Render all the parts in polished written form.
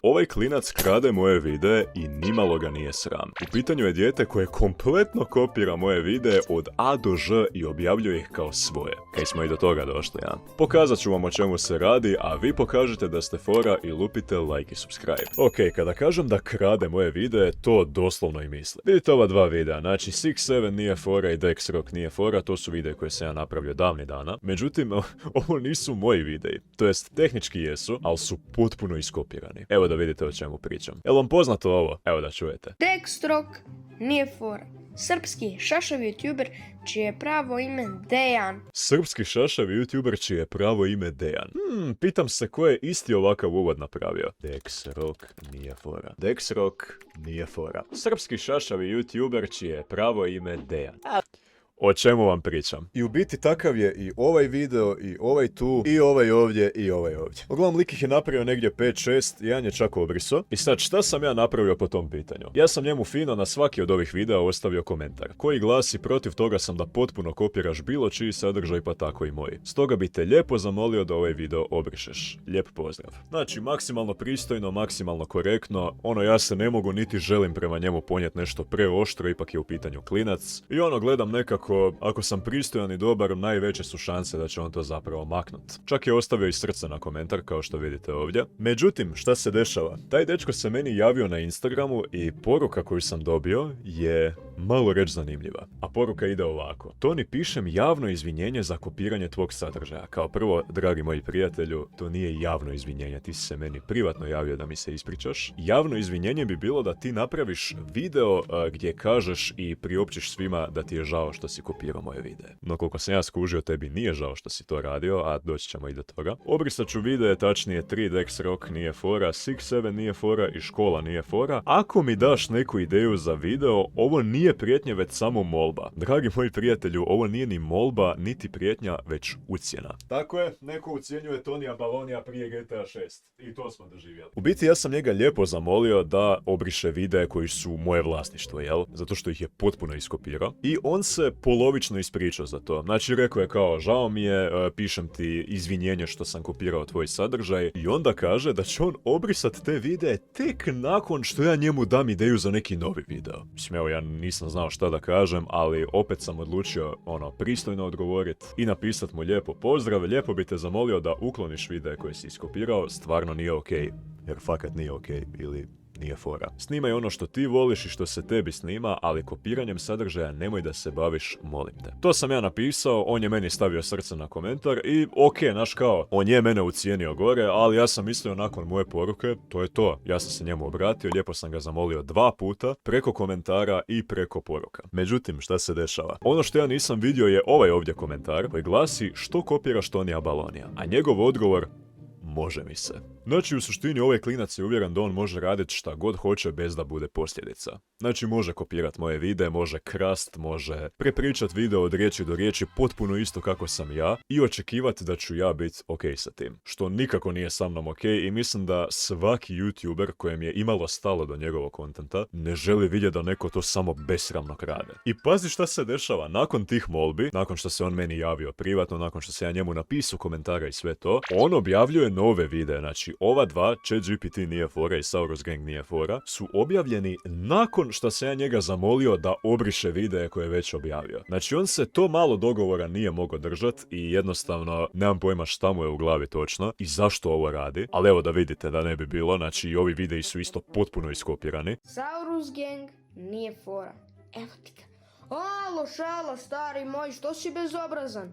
Ovaj klinac krade moje videe i nimalo ga nije sram. U pitanju je dijete koje kompletno kopira moje videe od A do Ž i objavljuje ih kao svoje. Kaj smo i do toga došli, ja? Pokazat ću vam o čemu se radi, a vi pokažete da ste fora i lupite like i subscribe. Ok, kada kažem da krade moje videe, to doslovno i mislim. Vidite ova dva videa, znači 6-7 nije fora i Dex Rock nije fora, to su videe koje sam ja napravio davnih dana. Međutim, ovo nisu moji videi. To jest, tehnički jesu, ali su potpuno iskopirani. Evo da vidite o čemu pričam. Jel vam poznato ovo? Evo da čujete. Dex Rock nije fora. Srpski šašav youtuber čije je pravo ime Dejan. Srpski šašav youtuber čije je pravo ime Dejan. Pitam se ko je isti ovakav uvod napravio. Dex Rock nije fora. Dex Rock nije fora. Srpski šašav youtuber čije je pravo ime Dejan. O čemu vam pričam? I u biti takav je i ovaj video, i ovaj tu, i ovaj ovdje, i ovaj ovdje. Uglavnom, lik ih je napravio negdje 5-6, jedan je čak obriso. I sad, šta sam ja napravio po tom pitanju? Ja sam njemu fino na svaki od ovih videa ostavio komentar, koji glasi protiv toga sam da potpuno kopiraš bilo čiji sadržaj, pa tako i moj. Stoga bi te lijepo zamolio da ovaj video obrišeš. Lijep pozdrav. Znači, maksimalno pristojno, maksimalno korektno, ja se ne mogu niti želim prema njemu ponijeti nešto preoštro, ipak je u pitanju klinac. I gledam nekako, ako sam pristojan i dobar, najveće su šanse da će on to zapravo maknut. Čak je ostavio i srce na komentar, kao što vidite ovdje. Međutim, šta se dešava? Taj dečko se meni javio na Instagramu i poruka koju sam dobio je malo reći zanimljiva. A poruka ide ovako. Toni, pišem javno izvinjenje za kopiranje tvog sadržaja. Kao prvo, dragi moji prijatelju, to nije javno izvinjenje, ti si se meni privatno javio da mi se ispričaš. Javno izvinjenje bi bilo da ti napraviš video gdje kažeš i priopćiš svima da ti je žao što si kopirao moje videe. No koliko sam ja skužio, tebi nije žao što si to radio, a doći ćemo i do toga. Obrisat ću videe, tačnije 3 Dex Rock nije fora, 6-7 nije fora i škola nije fora. Ako mi daš neku ideju za video, ovo nije prijetnja, već samo molba. Dragi moji prijatelju, ovo nije ni molba, niti prijetnja, već ucjena. Tako je, neko ucjenjuje Tonija Balonija prije GTA 6. I to smo doživjeli. U biti ja sam njega lijepo zamolio da obriše videe koji su moje vlasništvo, jel? Zato što ih je potpuno iskopirao. I on se polovično ispričao za to. Znači, rekao je kao, žao mi je, pišem ti izvinjenje što sam kopirao tvoj sadržaj. I onda kaže da će on obrisat te videe tek nakon što ja njemu dam ideju za neki novi video. Mislim, evo, ja nisam znao šta da kažem, ali opet sam odlučio, pristojno odgovorit i napisat mu lijepo pozdrav, lijepo bi te zamolio da ukloniš videe koje si iskopirao, stvarno nije okej. Jer fakat nije okej, ili nije fora. Snimaj ono što ti voliš i što se tebi snima, ali kopiranjem sadržaja nemoj da se baviš, molim te. To sam ja napisao, on je meni stavio srce na komentar i naš kao, on je mene ucijenio gore, ali ja sam mislio nakon moje poruke, to je to. Ja sam se njemu obratio, lijepo sam ga zamolio 2 puta, preko komentara i preko poruka. Međutim, šta se dešava? Ono što ja nisam vidio je ovaj ovdje komentar, koji glasi što kopiraš Tonija Balonija, a njegov odgovor, može mi se. Znači, u suštini ovaj klinac je uvjeren da on može raditi šta god hoće bez da bude posljedica. Znači, može kopirat moje videe, može krast, može prepričat video od riječi do riječi potpuno isto kako sam ja i očekivati da ću ja biti okej sa tim. Što nikako nije sa mnom okej i mislim da svaki youtuber kojem je imalo stalo do njegovog kontenta ne želi vidjeti da neko to samo besramno krade. I pazi šta se dešava nakon tih molbi, nakon što se on meni javio privatno, nakon što se ja njemu napisao komentara i sve to, on objavljuje nove videe. Znači, ova dva, ChatGPT nije fora i Saurus Gang nije fora, su objavljeni nakon što se ja njega zamolio da obriše videe koje je već objavio. Znači, on se to malo dogovora nije mogao držat i jednostavno nemam pojma šta mu je u glavi točno i zašto ovo radi. Ali evo da vidite da ne bi bilo, znači i ovi videi su isto potpuno iskopirani. Saurus Gang nije fora. Evo ti ga. Alo, šala, stari moj, što si bezobrazan?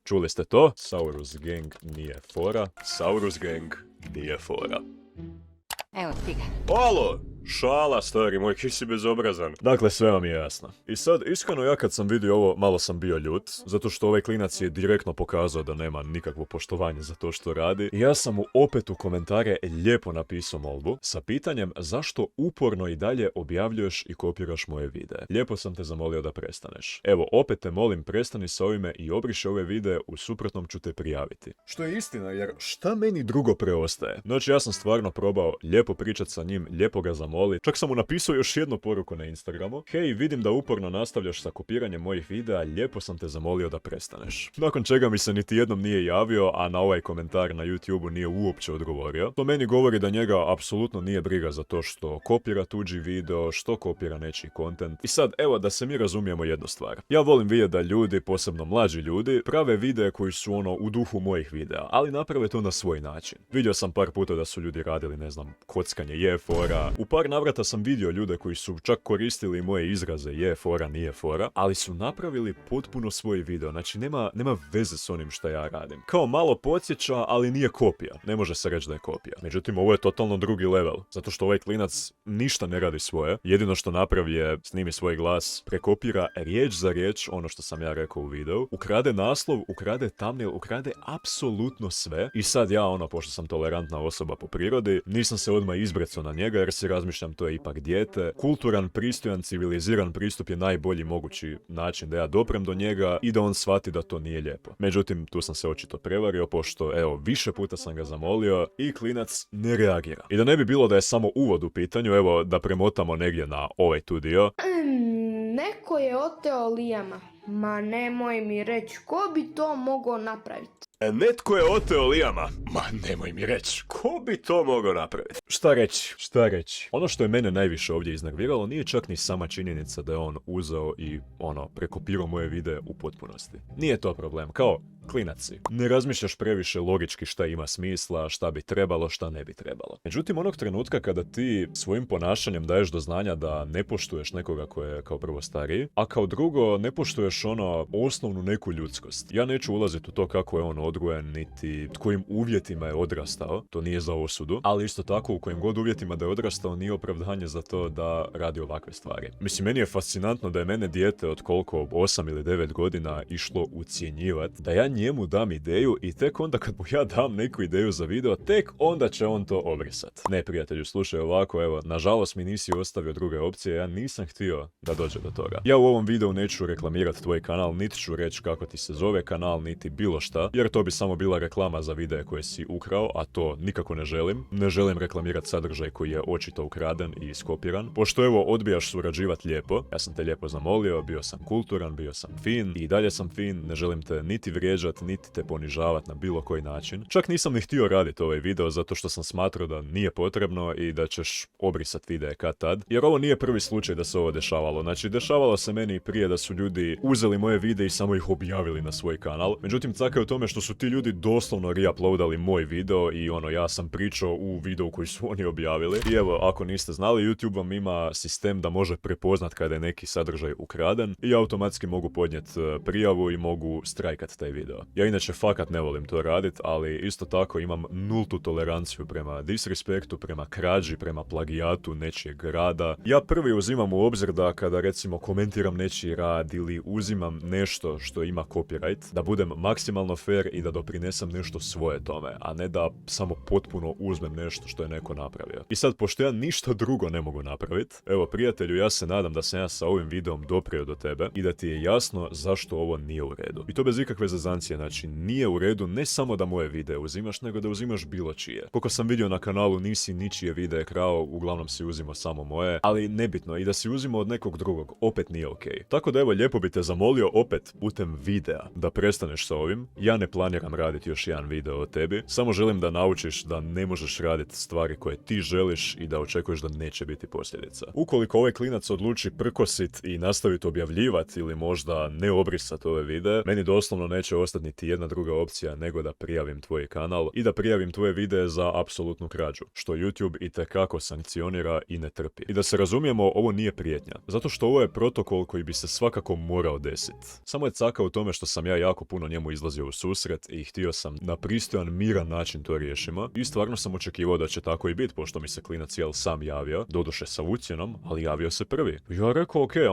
Čuli ste to? Saurus Gang nije fora. Saurus Gang nije fora. Evo ti ga. Alo! Šala, stari moj, ki si bezobrazan. Dakle, sve vam je jasno. I sad, iskreno ja kad sam vidio ovo, malo sam bio ljut, zato što ovaj klinac je direktno pokazao da nema nikakvo poštovanje za to što radi. I ja sam mu opet u komentare lijepo napisao molbu sa pitanjem zašto uporno i dalje objavljuješ i kopiraš moje videe. Lijepo sam te zamolio da prestaneš. Evo, opet te molim, prestani sa ovime i obriši ove videe, u suprotnom ću te prijaviti. Što je istina, jer šta meni drugo preostaje? Znači, ja sam stvarno probao lijepo pričat sa njim, lijepo ga zamolio zamoli. Čak sam mu napisao još jednu poruku na Instagramu. Hej, vidim da uporno nastavljaš sa kopiranjem mojih videa, lijepo sam te zamolio da prestaneš. Nakon čega mi se niti jednom nije javio, a na ovaj komentar na YouTubeu nije uopće odgovorio. To meni govori da njega apsolutno nije briga za to što kopira tuđi video, što kopira nečiji kontent. I sad, evo, da se mi razumijemo jednu stvar. Ja volim vidjeti da ljudi, posebno mlađi ljudi, prave videe koji su u duhu mojih videa, ali naprave to na svoj način. Vidio sam par puta da su ljudi radili, ne znam, kockanje je fora. U par navrata sam vidio ljude koji su čak koristili moje izraze je fora, nije fora, ali su napravili potpuno svoj video. Znači, nema veze s onim što ja radim. Kao malo podsjeća, ali nije kopija. Ne može se reći da je kopija. Međutim, ovo je totalno drugi level. Zato što ovaj klinac ništa ne radi svoje. Jedino što napravi je snimi svoj glas, prekopira riječ za riječ ono što sam ja rekao u videu, ukrade naslov, ukrade thumbnail, ukrade apsolutno sve. I sad ja, pošto sam tolerantna osoba po prirodi, nisam se odmah izbrecao na njega jer si razmišljam to je ipak dijete. Kulturan, pristojan, civiliziran pristup je najbolji mogući način da ja doprem do njega i da on shvati da to nije lijepo. Međutim, tu sam se očito prevario, pošto, evo, više puta sam ga zamolio i klinac ne reagira. I da ne bi bilo da je samo uvod u pitanju, evo, da premotamo negdje na ovaj tu dio. Neko je oteo Liama. Ma nemoj mi reći, ko bi to mogao napraviti? Netko je oteo Liama. Ma nemoj mi reći, ko bi to mogao napraviti? Šta reći? Ono što je mene najviše ovdje iznerviralo nije čak ni sama činjenica da je on uzeo i prekopirao moje videe u potpunosti. Nije to problem, kao klinac si. Ne razmišljaš previše logički šta ima smisla, šta bi trebalo, šta ne bi trebalo. Međutim, onog trenutka kada ti svojim ponašanjem daješ do znanja da ne poštuješ nekoga ko je kao prvo stariji, a kao drugo ne poštuješ osnovnu neku ljudskost. Ja neću ulaziti u to kako je on odgojen, niti kojim uvjetima je odrastao, to nije za osudu, ali isto tako u kojim god uvjetima da je odrastao nije opravdanje za to da radi ovakve stvari. Mislim, meni je fascinantno da je mene dijete od koliko 8 ili 9 godina išlo ucjenjivat, da ja njemu dam ideju i tek onda kad mu ja dam neku ideju za video, tek onda će on to obrisat. Ne, prijatelju, slušaj ovako, evo, nažalost mi nisi ostavio druge opcije, ja nisam htio da dođe do toga. Ja u ovom videu neću reklamirati tvoj kanal, niti ću reći kako ti se zove kanal, niti bilo šta, jer to bi samo bila reklama za videe koje si ukrao, a to nikako ne želim. Ne želim reklamirati sadržaj koji je očito ukraden i iskopiran. Pošto evo, odbijaš surađivat lijepo, ja sam te lijepo zamolio, bio sam kulturan, bio sam fin i dalje sam fin, ne želim te niti vrijeđat, niti te ponižavat na bilo koji način. Čak nisam ni htio raditi ovaj video zato što sam smatrao da nije potrebno i da ćeš obrisat videe kad tad. Jer ovo nije prvi slučaj da se ovo dešavalo. Znači, dešavalo se meni i prije da su ljudi uzeli moje videe i samo ih objavili na svoj kanal. Međutim, caka je u tome što su ti ljudi doslovno reuploadali moj video i ja sam pričao u videu koji su oni objavili. I evo, ako niste znali, YouTube vam ima sistem da može prepoznat kada je neki sadržaj ukraden i automatski mogu podnijeti prijavu i mogu strajkat taj video. Ja inače fakat ne volim to radit, ali isto tako imam nultu toleranciju prema disrespektu, prema krađi, prema plagijatu nečijeg rada. Ja prvi uzimam u obzir da kada recimo komentiram nečiji rad ili uzimam nešto što ima copyright, da budem maksimalno fair i da doprinesem nešto svoje tome, a ne da samo potpuno uzmem nešto što je neko napravio. I sad, pošto ja ništa drugo ne mogu napraviti, evo prijatelju, ja se nadam da sam ja sa ovim videom doprio do tebe i da ti je jasno zašto ovo nije u redu. I to bez ikakve zezancije, znači nije u redu ne samo da moje videe uzimaš, nego da uzimaš bilo čije. Koliko sam vidio na kanalu, nisi ničije videe krao, uglavnom si uzimao samo moje, ali nebitno, i da si uzimao od nekog drugog, opet nije okej. Tako da evo, lijepo bi te zamolio opet putem videa da prestaneš sa ovim. Ja ne planiram raditi još jedan video o tebi, samo želim da naučiš da ne možeš raditi stvari koje ti želiš i da očekuješ da neće biti posljedica. Ukoliko ovaj klinac odluči prkosit i nastaviti objavljivati ili možda ne obrisati ove videe, meni doslovno neće ostati niti jedna druga opcija nego da prijavim tvoj kanal i da prijavim tvoje videe za apsolutnu krađu, što YouTube itekako sankcionira i ne trpi. I da se razumijemo, ovo nije prijetnja, zato što ovo je protokol koji bi se svakako morao desiti. Samo je caka u tome što sam ja jako puno njemu izlazio u susret i htio sam na pristojan, miran način to riješimo i stvarno sam očekivao da će tako i biti, pošto mi se klinac sam javio, doduše sa ucjenom, ali javio se prvi. Ja rekao, okej,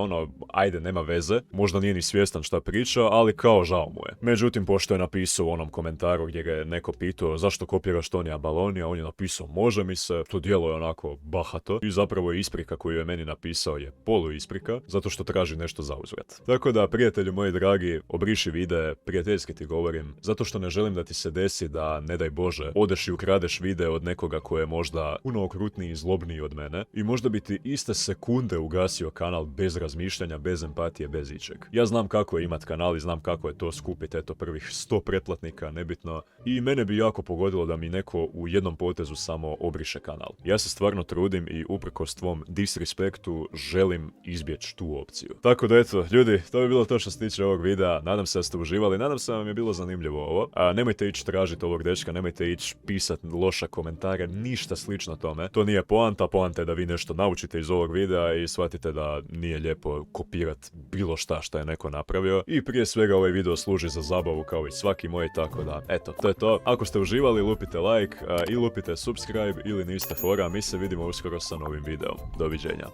ajde, nema veze, možda nije ni svjestan šta priča, ali kao žao mu je. Međutim, pošto je napisao u onom komentaru gdje ga je neko pitao zašto kopiraš Tonija Balonija, on je napisao može mi se, to djelo je onako bahato i zapravo isprika koju je meni napisao je polu isprika, zato što traži nešto za uzvrat. Tako da, prijatelju moji dragi, obriši videe, prijateljski ti govorim, Zato što ne želim da ti se desi da, ne daj Bože, odeš i ukradeš video od nekoga ko je možda puno okrutniji i zlobniji od mene i možda bi ti iste sekunde ugasio kanal bez razmišljanja, bez empatije, bez ičeg. Ja znam kako je imat kanal i znam kako je to skupiti, eto, prvih 100 pretplatnika, nebitno. I mene bi jako pogodilo da mi neko u jednom potezu samo obriše kanal. Ja se stvarno trudim i uprkos tvom disrespektu želim izbjeći tu opciju. Tako da eto, ljudi, to bi bilo to što se tiče ovog videa. Nadam se da ste uživali, nadam se da vam je bilo zanimljivo ovo. A nemojte ići tražiti ovog dečka, nemojte ići pisati loša komentare, ništa slično tome. To nije poanta, poanta je da vi nešto naučite iz ovog videa i shvatite da nije lijepo kopirati bilo šta je neko napravio. I prije svega ovaj video služi za zabavu kao i svaki moj, tako da, eto, to je to. Ako ste uživali, lupite like i lupite subscribe ili niste fora, mi se vidimo uskoro sa novim videom. Doviđenja.